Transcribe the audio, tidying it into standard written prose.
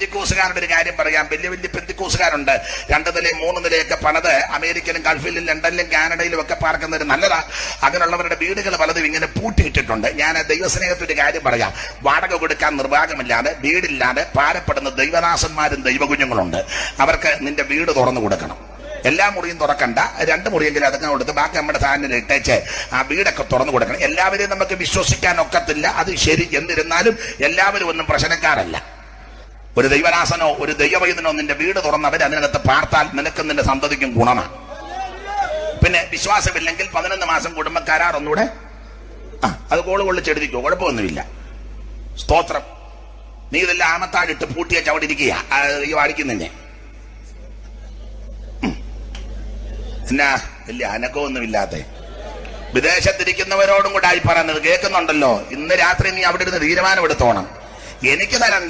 പെന്തിക്കോസുകാരുടെ ഒരു കാര്യം പറയാം. വലിയ വലിയ പെന്തിക്കോസുകാരുണ്ട്, 2 നിലയും 3 നിലയൊക്കെ പണിത് അമേരിക്കയിലും ഗൾഫിലും ലണ്ടനിലും കാനഡയിലും ഒക്കെ പാർക്കുന്നവർ നല്ലതാ. അങ്ങനെയുള്ളവരുടെ വീടുകൾ പലതും ഇങ്ങനെ പൂട്ടിയിട്ടിട്ടുണ്ട്. ഞാൻ ദൈവസ്നേഹത്തിന്റെ കാര്യം പറയാം. വാടക കൊടുക്കാൻ നിർവാഹമില്ലാതെ വീടില്ലാതെ പാരപ്പെടുന്ന ദൈവദാസന്മാരും ദൈവകുഞ്ഞുങ്ങളുണ്ട്. അവർക്ക് നിന്റെ വീട് തുറന്നു കൊടുക്കണം. എല്ലാ മുറിയും തുറക്കണ്ട, 2 മുറിയെങ്കിലും അതൊക്കെ കൊടുത്ത് ബാക്കി നമ്മുടെ സാധനം ഇട്ടേച്ച് ആ വീടൊക്കെ തുറന്നു കൊടുക്കണം. എല്ലാവരെയും നമുക്ക് വിശ്വസിക്കാൻ ഒക്കത്തില്ല, അത് ശരി. എന്നിരുന്നാലും എല്ലാവരും ഒന്നും പ്രശ്നക്കാരല്ല. ഒരു ദൈവദാസനോ ഒരു ദൈവവൈദ്യനോ നിന്റെ വീട് തുറന്നവർ അതിനകത്ത് പാർത്താൽ നിനക്കും നിന്റെ സന്തതിക്കും ഗുണമാണ്. പിന്നെ വിശ്വാസമില്ലെങ്കിൽ 11 മാസം കുടുംബ കരാർ ഒന്നുകൂടെ അത് കൊള്ളിച്ചെടുത്തിക്കോ, കുഴപ്പമൊന്നുമില്ല. സ്തോത്രം. നീ ഇതെല്ലാം ആമത്താടിട്ട് പൂട്ടിയ ചവിടിരിക്കുക ഈ വാടിക്കുന്നതിനെ എന്നാ വലിയ അനക്കമൊന്നുമില്ലാത്ത വിദേശത്തിരിക്കുന്നവരോടും കൂടെ ആയി പറയുന്നത് കേൾക്കുന്നുണ്ടല്ലോ. ഇന്ന് രാത്രി നീ അവിടെ ഇരുന്ന് തീരുമാനമെടുത്തോണം. എനിക്ക് തരണ്ട,